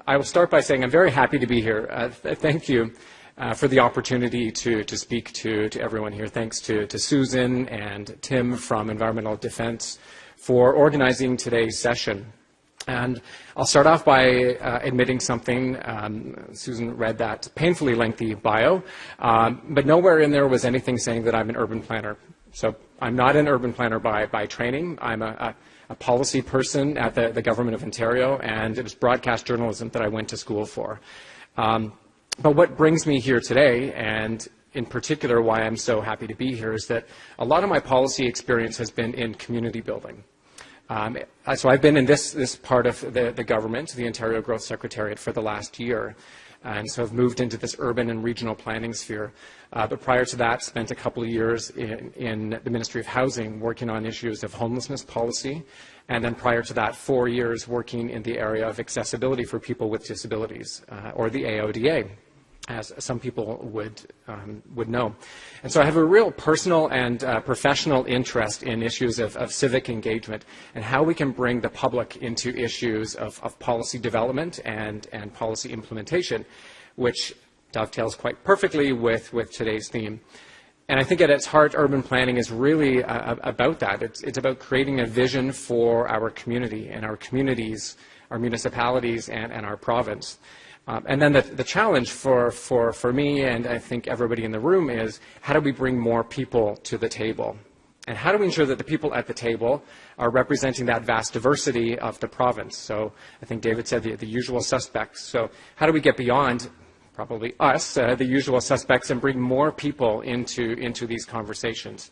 I will start by saying I'm very happy to be here. Thank you for the opportunity to speak to everyone here. Thanks to Susan and Tim from Environmental Defense for organizing today's session. And I'll start off by admitting something. Susan read that painfully lengthy bio, but nowhere in there was anything saying that I'm an urban planner. So I'm not an urban planner by training. I'm a policy person at the Government of Ontario, and it was broadcast journalism that I went to school for. But what brings me here today, and in particular why I'm so happy to be here, is that a lot of my policy experience has been in community building. So I've been in this part of the government, the Ontario Growth Secretariat, for the last year. And so I've moved into this urban and regional planning sphere. But prior to that, spent a couple of years in the Ministry of Housing working on issues of homelessness policy. And then prior to that, 4 years working in the area of accessibility for people with disabilities, or the AODA, as some people would know. And so I have a real personal and professional interest in issues of civic engagement and how we can bring the public into issues of policy development and policy implementation, which dovetails quite perfectly with today's theme. And I think at its heart, urban planning is really about that. It's about creating a vision for our community and our communities, our municipalities, and our province. And then the challenge for me, and I think everybody in the room, is how do we bring more people to the table? And how do we ensure that the people at the table are representing that vast diversity of the province? So I think David said the usual suspects. So how do we get beyond probably us, the usual suspects, and bring more people into these conversations?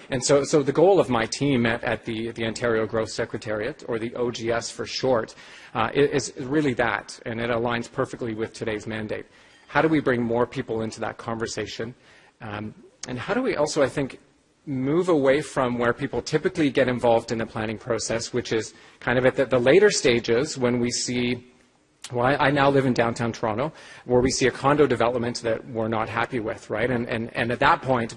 And so the goal of my team at the Ontario Growth Secretariat, or the OGS for short, is really that, and it aligns perfectly with today's mandate. How do we bring more people into that conversation? And how do we also, I think, move away from where people typically get involved in the planning process, which is kind of at the later stages when we see, well, I now live in downtown Toronto, where we see a condo development that we're not happy with, right? And at that point,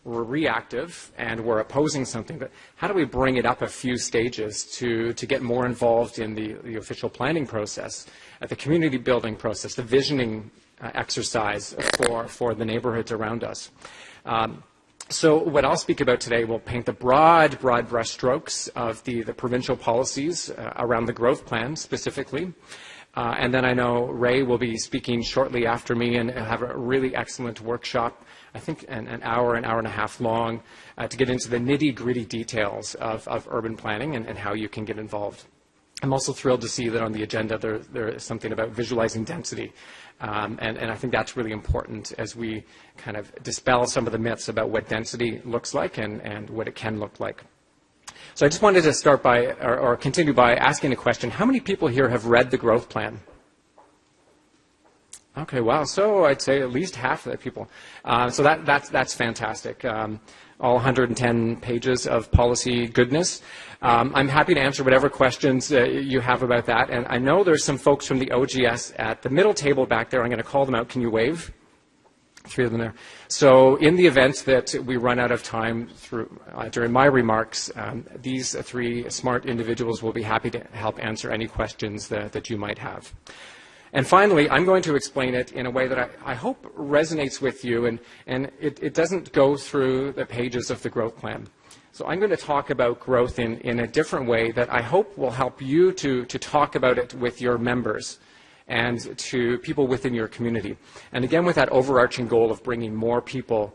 we're reactive and we're opposing something, but how do we bring it up a few stages to get more involved in the official planning process, the community building process, the visioning exercise for the neighborhoods around us? So what I'll speak about today will paint the broad brush strokes of the provincial policies around the growth plan specifically. And then I know Ray will be speaking shortly after me and have a really excellent workshop, I think an hour and a half long, to get into the nitty-gritty details of urban planning and how you can get involved. I'm also thrilled to see that on the agenda there is something about visualizing density. And I think that's really important as we kind of dispel some of the myths about what density looks like and what it can look like. So I just wanted to start by, or continue by asking a question. How many people here have read the growth plan? Okay, wow. So I'd say at least half of the people. So that's fantastic. All 110 pages of policy goodness. I'm happy to answer whatever questions you have about that. And I know there's some folks from the OGS at the middle table back there. I'm going to call them out. Can you wave? 3 of them there. So in the event that we run out of time during my remarks, these 3 smart individuals will be happy to help answer any questions that you might have. And finally, I'm going to explain it in a way that I hope resonates with you, and it doesn't go through the pages of the growth plan. So I'm going to talk about growth in a different way that I hope will help you to talk about it with your members and to people within your community. And again, with that overarching goal of bringing more people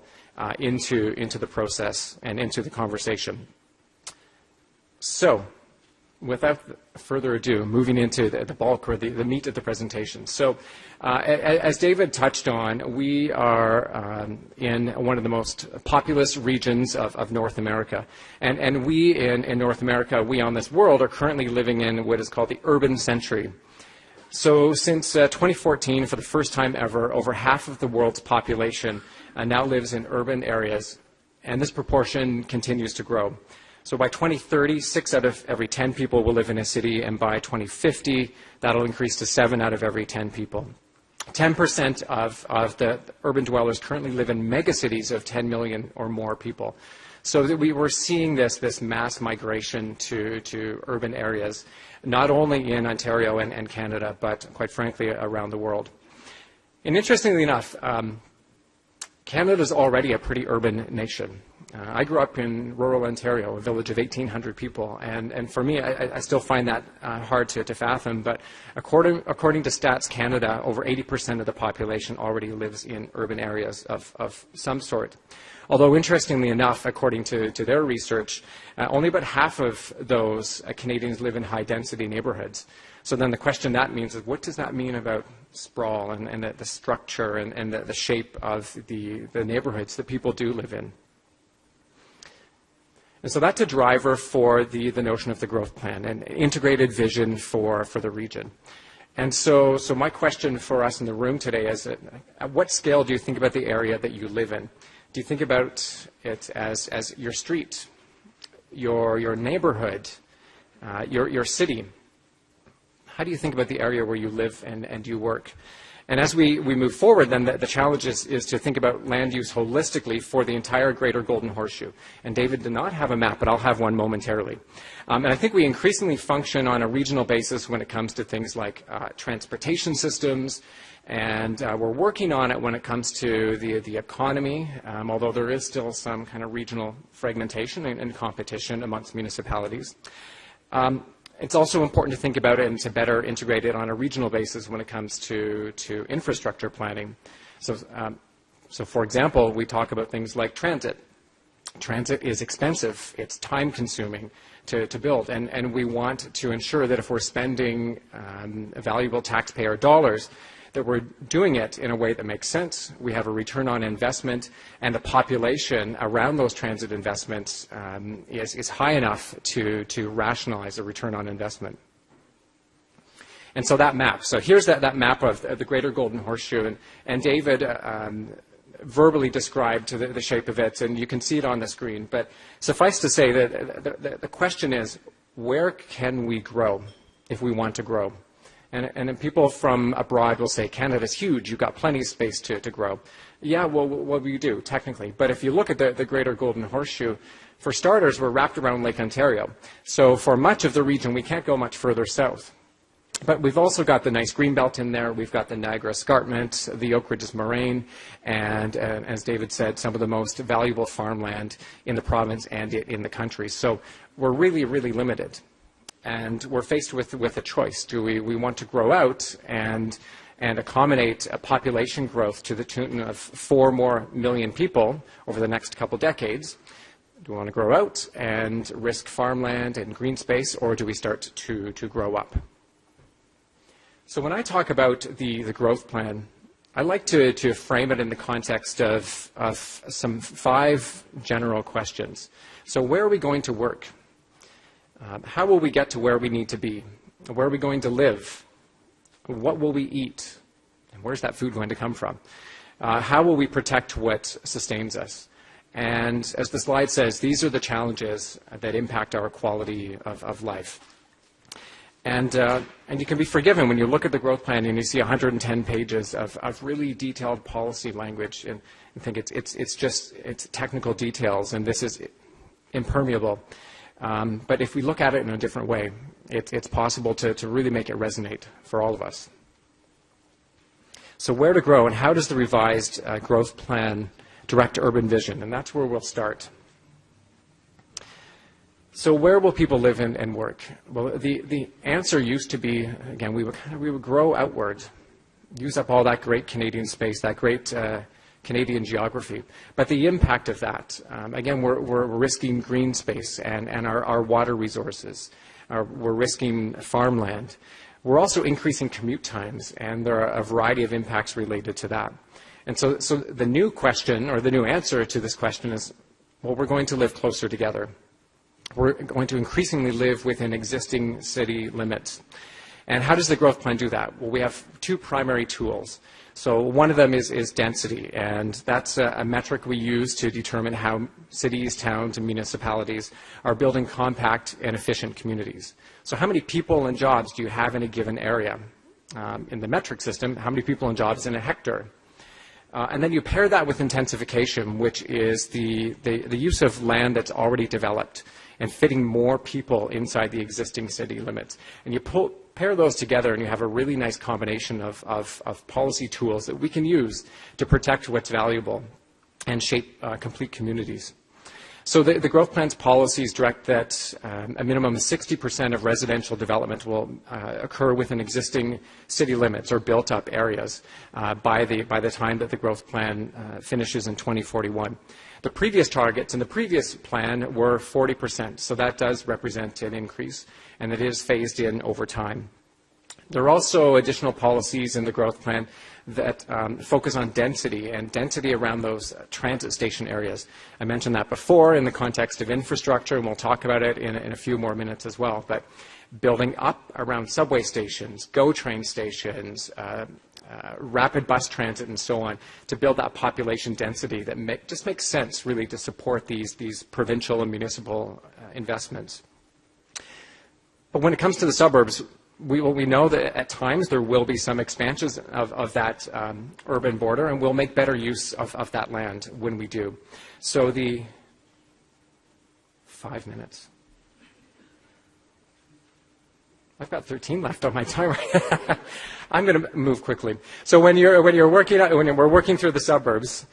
into the process and into the conversation. So, without further ado, moving into the bulk or the meat of the presentation. So, as David touched on, we are in one of the most populous regions of North America. And we in North America, we on this world, are currently living in what is called the urban century. So since 2014, for the first time ever, over half of the world's population now lives in urban areas, and this proportion continues to grow. So by 2030, 6 out of every 10 people will live in a city, and by 2050, that'll increase to 7 out of every 10 people. 10% of the urban dwellers currently live in megacities of 10 million or more people. So that we were seeing this mass migration to urban areas, not only in Ontario and Canada, but quite frankly around the world. And interestingly enough, Canada is already a pretty urban nation. I grew up in rural Ontario, a village of 1,800 people, and for me, I still find that hard to fathom, but according to Stats Canada, over 80% of the population already lives in urban areas of some sort. Although, interestingly enough, according to their research, only about half of those Canadians live in high-density neighborhoods. So then the question that means is, what does that mean about sprawl and the structure and the shape of the neighborhoods that people do live in? And so that's a driver for the notion of the growth plan, an integrated vision for the region. And so my question for us in the room today is, at what scale do you think about the area that you live in? Do you think about it as your street, your neighborhood, your city? How do you think about the area where you live and you work? And as we move forward, then the challenge is to think about land use holistically for the entire Greater Golden Horseshoe. And David did not have a map, but I'll have one momentarily. And I think we increasingly function on a regional basis when it comes to things like transportation systems, and we're working on it when it comes to the economy, although there is still some kind of regional fragmentation and competition amongst municipalities. It's also important to think about it and to better integrate it on a regional basis when it comes to infrastructure planning. So for example, we talk about things like transit. Transit is expensive. It's time-consuming to build, and we want to ensure that if we're spending valuable taxpayer dollars, that we're doing it in a way that makes sense. We have a return on investment, and the population around those transit investments is high enough to rationalize a return on investment. And so that map. So here's that map of the Greater Golden Horseshoe, and David verbally described the shape of it, and you can see it on the screen. But suffice to say that the question is, where can we grow if we want to grow? And people from abroad will say, Canada's huge, you've got plenty of space to grow. Yeah, well, we do, technically. But if you look at the Greater Golden Horseshoe, for starters, we're wrapped around Lake Ontario. So for much of the region, we can't go much further south. But we've also got the nice greenbelt in there. We've got the Niagara Escarpment, the Oak Ridges Moraine, and as David said, some of the most valuable farmland in the province and in the country. So we're really, really limited. And we're faced with a choice. Do we want to grow out and accommodate a population growth to the tune of 4 more million people over the next couple decades? Do we want to grow out and risk farmland and green space, or do we start to grow up? So when I talk about the growth plan, I like to frame it in the context of some 5 general questions. So where are we going to work? How will we get to where we need to be? Where are we going to live? What will we eat? And where's that food going to come from? How will we protect what sustains us? And as the slide says, these are the challenges that impact our quality of life. And you can be forgiven when you look at the growth plan and you see 110 pages of really detailed policy language and think it's technical details, and this is impermeable. But if we look at it in a different way, it's possible to really make it resonate for all of us. So where to grow, and how does the revised growth plan direct urban vision? And that's where we'll start. So where will people live and work? Well, the answer used to be, again, we would grow outward, use up all that great Canadian space, that great Canadian geography. But the impact of that, again, we're risking green space and our water resources. We're risking farmland. We're also increasing commute times, and there are a variety of impacts related to that. And so the new question, or the new answer to this question is, well, we're going to live closer together. We're going to increasingly live within existing city limits. And how does the growth plan do that? Well, we have 2 primary tools. So one of them is density, and that's a metric we use to determine how cities, towns, and municipalities are building compact and efficient communities. So how many people and jobs do you have in a given area? In the metric system, how many people and jobs in a hectare? And then you pair that with intensification, which is the use of land that's already developed and fitting more people inside the existing city limits. And you pair those together and you have a really nice combination of policy tools that we can use to protect what's valuable and shape complete communities. So the growth plan's policies direct that a minimum of 60% of residential development will occur within existing city limits or built-up areas by the time that the growth plan finishes in 2041. The previous targets in the previous plan were 40%, so that does represent an increase, and it is phased in over time. There are also additional policies in the growth plan that focus on density and density around those transit station areas. I mentioned that before in the context of infrastructure, and we'll talk about it in a few more minutes as well. But building up around subway stations, GO train stations, rapid bus transit, and so on, to build that population density that just makes sense, really, to support these provincial and municipal investments. But when it comes to the suburbs, we know that at times there will be some expansions of that urban border, and we'll make better use of that land when we do. So 5 minutes. I've got 13 left on my timer. I'm going to move quickly. So when we're working through the suburbs,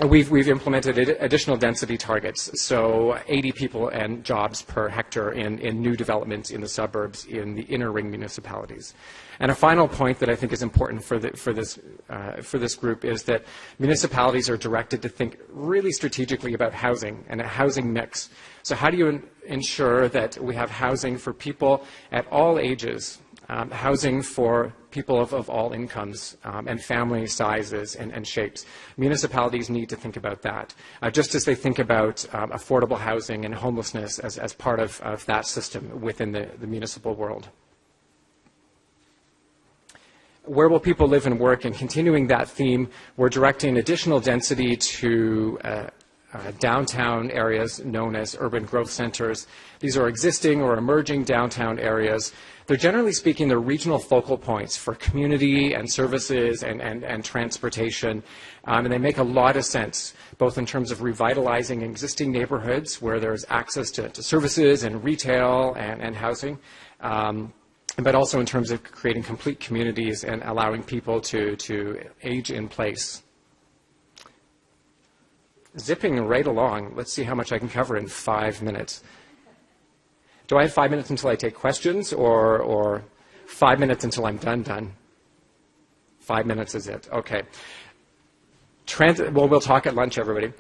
we've implemented additional density targets, so 80 people and jobs per hectare in new developments in the suburbs in the inner ring municipalities. And a final point that I think is important for this group is that municipalities are directed to think really strategically about housing and a housing mix. So how do you ensure that we have housing for people at all ages, housing for people of all incomes and family sizes and shapes? Municipalities need to think about that, just as they think about affordable housing and homelessness as part of that system within the municipal world. Where will people live and work? And continuing that theme, we're directing additional density to downtown areas known as urban growth centers. These are existing or emerging downtown areas. They're generally speaking the regional focal points for community and services and transportation, and they make a lot of sense, both in terms of revitalizing existing neighborhoods where there's access to services and retail and housing, but also in terms of creating complete communities and allowing people to age in place. Zipping right along. Let's see how much I can cover in 5 minutes. Do I have 5 minutes until I take questions, or 5 minutes until I'm done? 5 minutes is it. Okay. Transit. Well, we'll talk at lunch, everybody.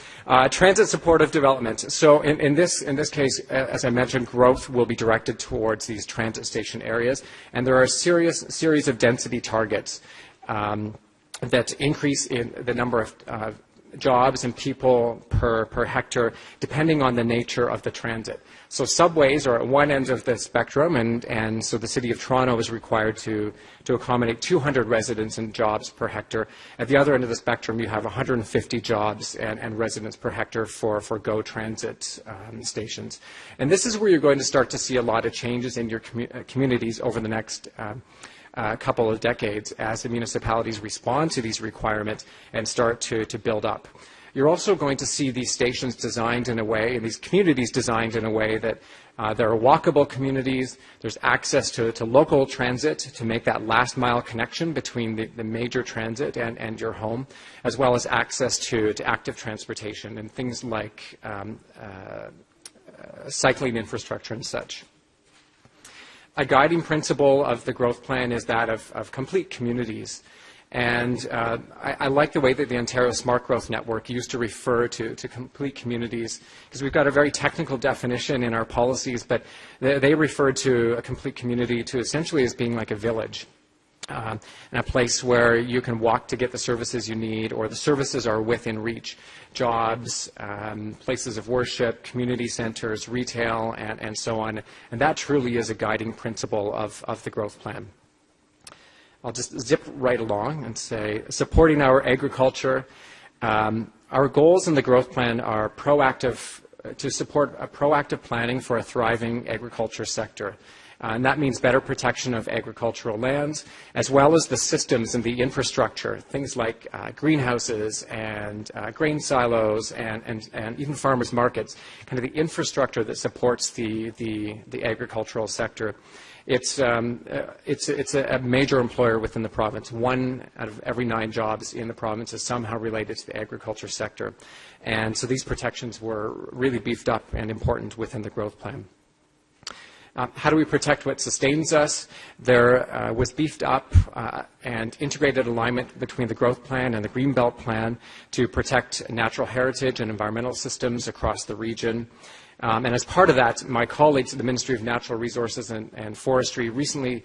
Transit supportive development. So in this case, as I mentioned, growth will be directed towards these transit station areas, and there are a series of density targets that increase in the number of jobs and people per hectare, depending on the nature of the transit. So subways are at one end of the spectrum, and so the City of Toronto is required to accommodate 200 residents and jobs per hectare. At the other end of the spectrum, you have 150 jobs and residents per hectare for GO transit stations. And this is where you're going to start to see a lot of changes in your communities over the next couple of decades as the municipalities respond to these requirements and start to build up. You're also going to see these stations designed in a way, and these communities designed in a way that there are walkable communities, there's access to local transit to make that last mile connection between the major transit and your home, as well as access to active transportation and things like cycling infrastructure and such. A guiding principle of the growth plan is that of complete communities. And I like the way that the Ontario Smart Growth Network used to refer to complete communities, because we've got a very technical definition in our policies, but they refer to a complete community to essentially as being like a village. And a place where you can walk to get the services you need, or the services are within reach. Jobs, places of worship, community centers, retail, and so on. And that truly is a guiding principle of the growth plan. I'll just zip right along and say, supporting our agriculture. Our goals in the growth plan are to support a proactive planning for a thriving agriculture sector. And that means better protection of agricultural lands, as well as the systems and the infrastructure, things like greenhouses and grain silos and even farmers markets, kind of the infrastructure that supports the agricultural sector. It's a major employer within the province. 1 out of every 9 jobs in the province is somehow related to the agriculture sector. And so these protections were really beefed up and important within the growth plan. How do we protect what sustains us? There was beefed up and integrated alignment between the growth plan and the Greenbelt plan to protect natural heritage and environmental systems across the region. And as part of that, my colleagues at the Ministry of Natural Resources and Forestry recently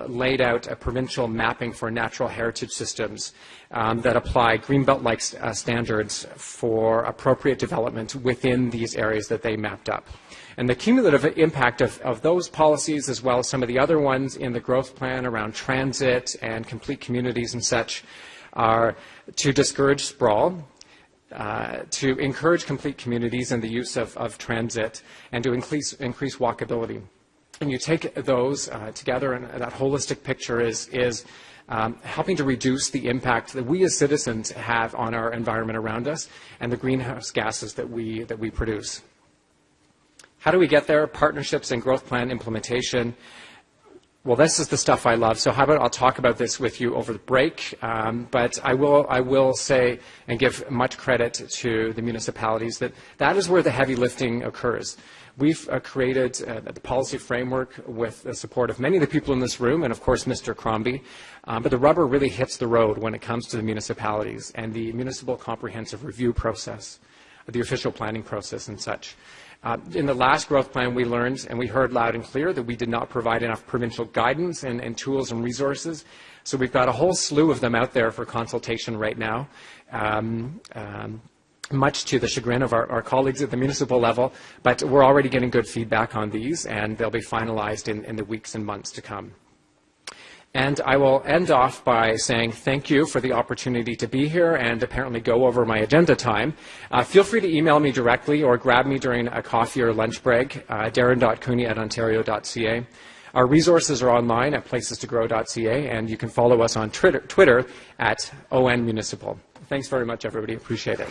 laid out a provincial mapping for natural heritage systems that apply Greenbelt-like standards for appropriate development within these areas that they mapped up. And the cumulative impact of those policies, as well as some of the other ones in the growth plan around transit and complete communities and such, are to discourage sprawl, to encourage complete communities and the use of transit, and to increase walkability. And you take those together, and that holistic picture is helping to reduce the impact that we as citizens have on our environment around us and the greenhouse gases that we produce. How do we get there? Partnerships and growth plan implementation. Well, this is the stuff I love, so how about I'll talk about this with you over the break, but I will say and give much credit to the municipalities that is where the heavy lifting occurs. We've created the policy framework with the support of many of the people in this room and, of course, Mr. Crombie, but the rubber really hits the road when it comes to the municipalities and the municipal comprehensive review process, the official planning process and such. In the last growth plan, we learned and we heard loud and clear that we did not provide enough provincial guidance and tools and resources. So we've got a whole slew of them out there for consultation right now, much to the chagrin of our colleagues at the municipal level. But we're already getting good feedback on these, and they'll be finalized in the weeks and months to come. And I will end off by saying thank you for the opportunity to be here and apparently go over my agenda time. Feel free to email me directly or grab me during a coffee or lunch break, darren.cooney@ontario.ca. Our resources are online at placestogrow.ca, and you can follow us on Twitter at @ONMunicipal. Thanks very much, everybody. Appreciate it.